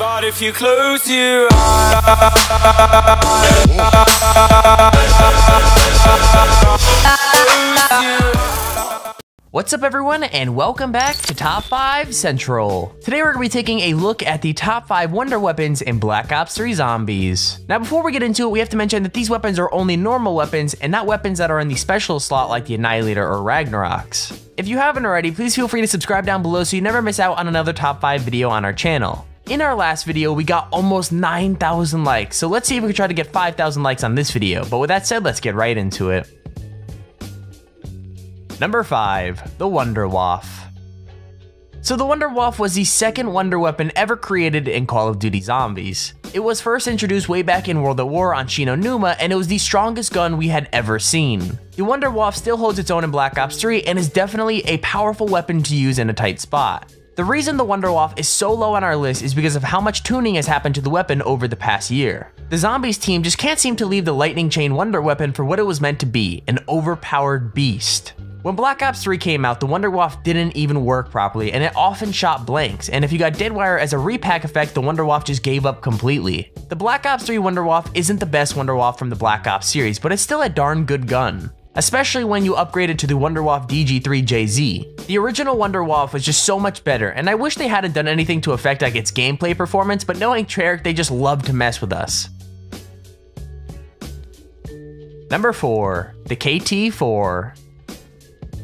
But if you close your eyes, what's up everyone, and welcome back to Top 5 Central. Today we're going to be taking a look at the top 5 wonder weapons in Black Ops 3 Zombies. Now before we get into it, we have to mention that these weapons are only normal weapons and not weapons that are in the special slot like the Annihilator or Ragnaroks. If you haven't already, please feel free to subscribe down below so you never miss out on another top 5 video on our channel. In our last video, we got almost 9,000 likes, so let's see if we can try to get 5,000 likes on this video. But with that said, let's get right into it. Number 5, the Wunderwaffe. So the Wunderwaffe was the second wonder weapon ever created in Call of Duty Zombies. It was first introduced way back in World at War on Shi No Numa, and it was the strongest gun we had ever seen. The Wunderwaffe still holds its own in Black Ops 3 and is definitely a powerful weapon to use in a tight spot. The reason the Wunderwaffe is so low on our list is because of how much tuning has happened to the weapon over the past year. The Zombies team just can't seem to leave the Lightning Chain Wonder weapon for what it was meant to be, an overpowered beast. When Black Ops 3 came out, the Wunderwaffe didn't even work properly, and it often shot blanks, and if you got Deadwire as a repack effect, the Wunderwaffe just gave up completely. The Black Ops 3 Wunderwaffe isn't the best Wunderwaffe from the Black Ops series, but it's still a darn good gun. Especially when you upgrade it to the Wunderwaffe DG3JZ. The original Wunderwaffe was just so much better, and I wish they hadn't done anything to affect like its gameplay performance, but knowing Treyarch, they just love to mess with us. Number 4, the KT-4.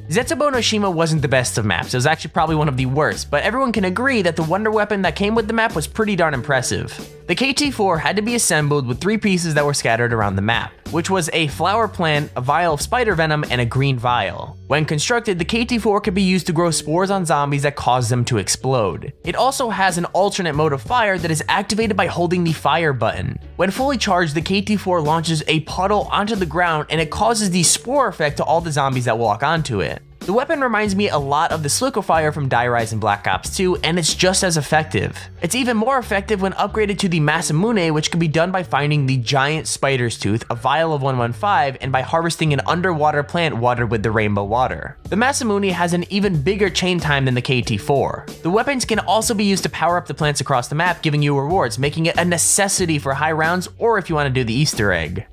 Zetsubo no Shima wasn't the best of maps, it was actually probably one of the worst, but everyone can agree that the wonder weapon that came with the map was pretty darn impressive. The KT-4 had to be assembled with 3 pieces that were scattered around the map, which was a flower plant, a vial of spider venom, and a green vial. When constructed, the KT-4 could be used to grow spores on zombies that cause them to explode. It also has an alternate mode of fire that is activated by holding the fire button. When fully charged, the KT-4 launches a puddle onto the ground and it causes the spore effect to all the zombies that walk onto it. The weapon reminds me a lot of the Slickofire from Die Rise in Black Ops 2, and it's just as effective. It's even more effective when upgraded to the Masamune, which can be done by finding the giant spider's tooth, a vial of 115, and by harvesting an underwater plant watered with the rainbow water. The Masamune has an even bigger chain time than the KT-4. The weapons can also be used to power up the plants across the map, giving you rewards, making it a necessity for high rounds or if you want to do the Easter egg.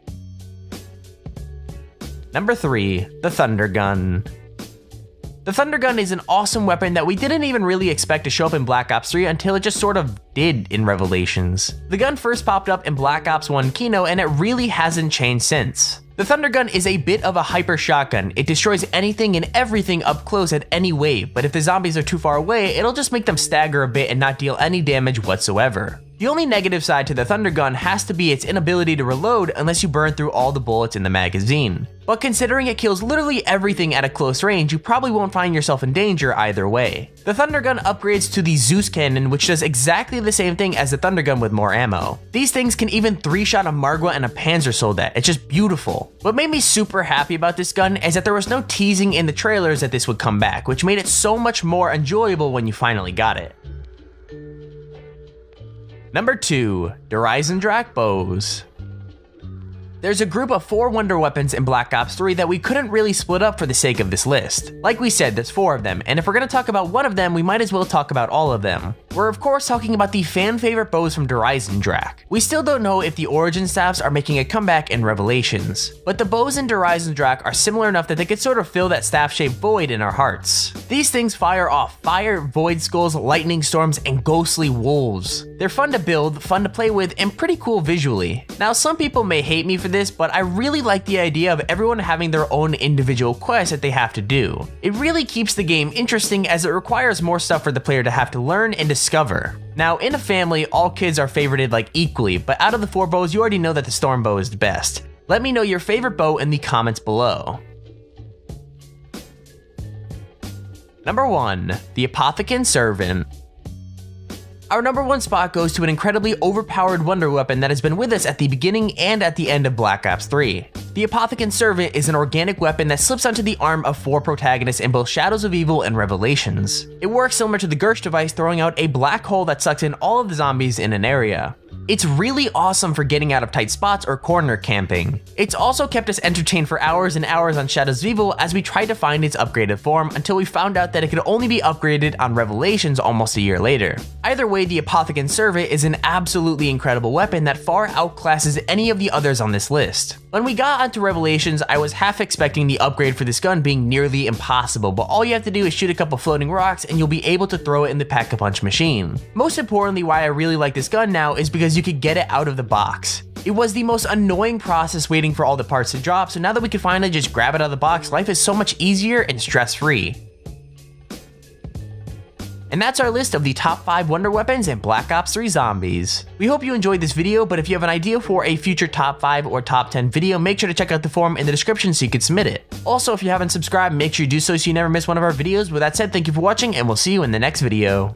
Number 3, the Thunder Gun. The Thunder Gun is an awesome weapon that we didn't even really expect to show up in Black Ops 3 until it just sort of did in Revelations. The gun first popped up in Black Ops 1 Kino and it really hasn't changed since. The Thunder Gun is a bit of a hyper shotgun. It destroys anything and everything up close at any wave, but if the zombies are too far away, it'll just make them stagger a bit and not deal any damage whatsoever. The only negative side to the Thunder Gun has to be its inability to reload unless you burn through all the bullets in the magazine. But considering it kills literally everything at a close range, you probably won't find yourself in danger either way. The Thunder Gun upgrades to the Zeus Cannon, which does exactly the same thing as the Thunder Gun with more ammo. These things can even 3-shot a Margwa and a Panzer Soldat, it's just beautiful. What made me super happy about this gun is that there was no teasing in the trailers that this would come back, which made it so much more enjoyable when you finally got it. Number 2, Dreisendrache Bows. There's a group of 4 wonder weapons in Black Ops 3 that we couldn't really split up for the sake of this list. Like we said, there's 4 of them, and if we're gonna talk about one of them, we might as well talk about all of them. We're of course talking about the fan favorite bows from Dreisendrache. We still don't know if the origin staffs are making a comeback in Revelations, but the bows in Dreisendrache are similar enough that they could sort of fill that staff-shaped void in our hearts. These things fire off fire, void skulls, lightning storms, and ghostly wolves. They're fun to build, fun to play with, and pretty cool visually. Now some people may hate me for this, but I really like the idea of everyone having their own individual quest that they have to do. It really keeps the game interesting as it requires more stuff for the player to have to learn and discover. Now in a family, all kids are favorited like equally, but out of the 4 bows, you already know that the Storm Bow is the best. Let me know your favorite bow in the comments below. Number 1, the Apothicon Servant. Our number 1 spot goes to an incredibly overpowered wonder weapon that has been with us at the beginning and at the end of Black Ops 3. The Apothicon Servant is an organic weapon that slips onto the arm of 4 protagonists in both Shadows of Evil and Revelations. It works similar to the Gersh device, throwing out a black hole that sucks in all of the zombies in an area. It's really awesome for getting out of tight spots or corner camping. It's also kept us entertained for hours and hours on Shadows of Evil as we tried to find its upgraded form until we found out that it could only be upgraded on Revelations almost a year later. Either way, the Apothicon Servant is an absolutely incredible weapon that far outclasses any of the others on this list. When we got onto Revelations, I was half expecting the upgrade for this gun being nearly impossible, but all you have to do is shoot a couple floating rocks and you'll be able to throw it in the Pack-a-Punch machine. Most importantly, why I really like this gun now is because you could get it out of the box. It was the most annoying process waiting for all the parts to drop, so now that we can finally just grab it out of the box, life is so much easier and stress-free. And that's our list of the top 5 wonder weapons in Black Ops 3 Zombies. We hope you enjoyed this video, but if you have an idea for a future top 5 or top 10 video, make sure to check out the forum in the description so you can submit it. Also, if you haven't subscribed, make sure you do so you never miss one of our videos. With that said, thank you for watching, and we'll see you in the next video.